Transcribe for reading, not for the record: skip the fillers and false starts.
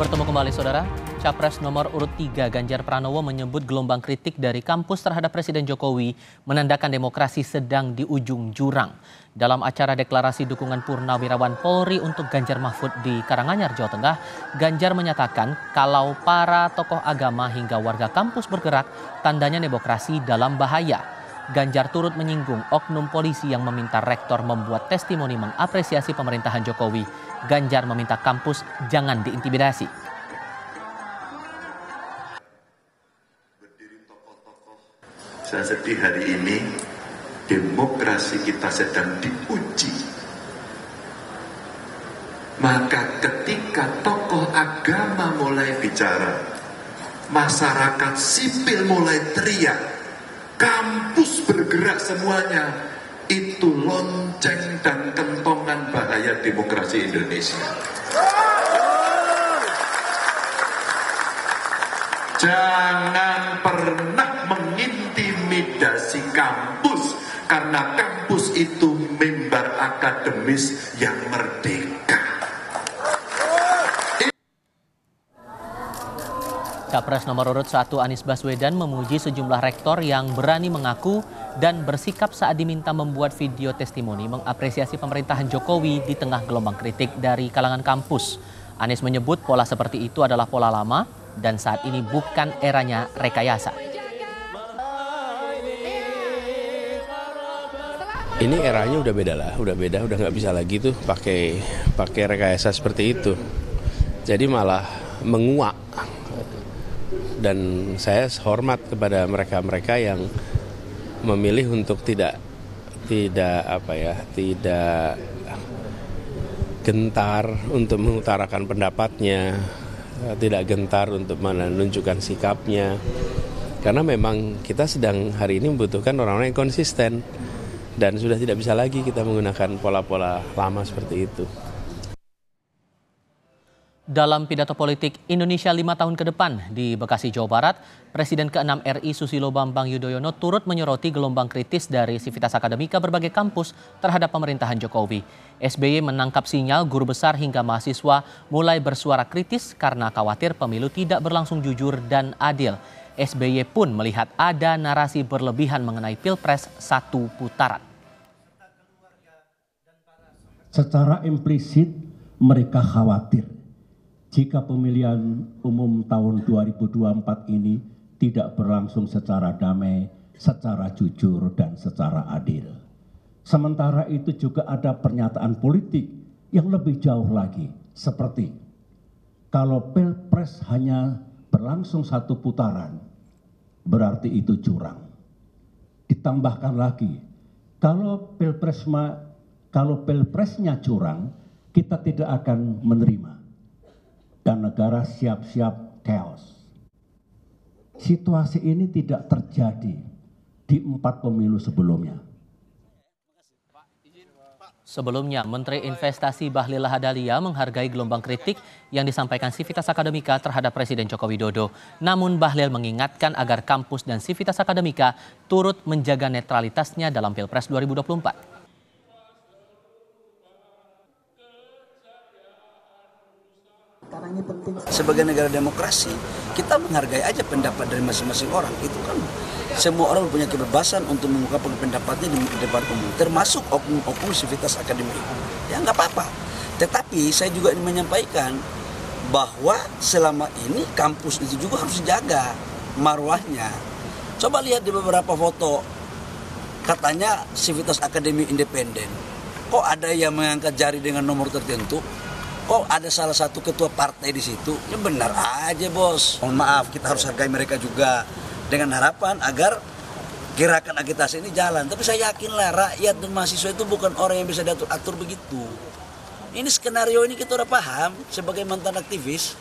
Bertemu kembali saudara, Capres nomor urut 3 Ganjar Pranowo menyebut gelombang kritik dari kampus terhadap Presiden Jokowi menandakan demokrasi sedang di ujung jurang. Dalam acara deklarasi dukungan Purnawirawan Polri untuk Ganjar Mahfud di Karanganyar, Jawa Tengah, Ganjar menyatakan kalau para tokoh agama hingga warga kampus bergerak, tandanya demokrasi dalam bahaya. Ganjar turut menyinggung oknum polisi yang meminta rektor membuat testimoni mengapresiasi pemerintahan Jokowi. Ganjar meminta kampus jangan diintimidasi. Saya sedih hari ini demokrasi kita sedang diuji. Maka ketika tokoh agama mulai bicara, masyarakat sipil mulai teriak, kampus bergerak semuanya, itu lonceng dan kentongan bahaya demokrasi Indonesia. Jangan pernah mengintimidasi kampus, karena kampus itu mimbar akademis yang merdeka. Capres nomor urut 1 Anies Baswedan memuji sejumlah rektor yang berani mengaku dan bersikap saat diminta membuat video testimoni mengapresiasi pemerintahan Jokowi di tengah gelombang kritik dari kalangan kampus. Anies menyebut pola seperti itu adalah pola lama dan saat ini bukan eranya rekayasa. Ini eranya udah beda lah, udah nggak bisa lagi tuh pakai rekayasa seperti itu. Jadi malah menguak. Dan saya hormat kepada mereka yang memilih untuk tidak gentar untuk mengutarakan pendapatnya, tidak gentar untuk menunjukkan sikapnya. Karena memang kita sedang hari ini membutuhkan orang-orang yang konsisten dan sudah tidak bisa lagi kita menggunakan pola-pola lama seperti itu. Dalam pidato politik Indonesia 5 tahun ke depan di Bekasi, Jawa Barat, Presiden ke-6 RI Susilo Bambang Yudhoyono turut menyoroti gelombang kritis dari sivitas akademika berbagai kampus terhadap pemerintahan Jokowi. SBY menangkap sinyal guru besar hingga mahasiswa mulai bersuara kritis karena khawatir pemilu tidak berlangsung jujur dan adil. SBY pun melihat ada narasi berlebihan mengenai Pilpres 1 putaran. Secara implisit mereka khawatir jika pemilihan umum tahun 2024 ini tidak berlangsung secara damai, secara jujur, dan secara adil. Sementara itu juga ada pernyataan politik yang lebih jauh lagi, seperti kalau Pilpres hanya berlangsung 1 putaran, berarti itu curang. Ditambahkan lagi, kalau Pilpresnya curang, kita tidak akan menerima. Dan negara siap-siap chaos. Situasi ini tidak terjadi di 4 pemilu sebelumnya. Sebelumnya, Menteri Investasi Bahlil Lahadalia menghargai gelombang kritik yang disampaikan sivitas akademika terhadap Presiden Joko Widodo. Namun Bahlil mengingatkan agar kampus dan sivitas akademika turut menjaga netralitasnya dalam Pilpres 2024. Karena ini penting. Sebagai negara demokrasi, kita menghargai aja pendapat dari masing-masing orang. Itu kan semua orang punya kebebasan untuk mengungkapkan pendapatnya di depan umum, termasuk oknum sivitas akademik. Ya nggak apa-apa. Tetapi saya juga ingin menyampaikan bahwa selama ini kampus itu juga harus dijaga marwahnya. Coba lihat di beberapa foto, katanya sivitas akademik independen. Kok ada yang mengangkat jari dengan nomor tertentu? Kok ada salah satu ketua partai di situ? Ya benar aja bos. Mohon maaf, kita harus hargai mereka juga dengan harapan agar gerakan agitasi ini jalan. Tapi saya yakinlah rakyat dan mahasiswa itu bukan orang yang bisa diatur-atur begitu. Ini skenario ini kita udah paham sebagai mantan aktivis.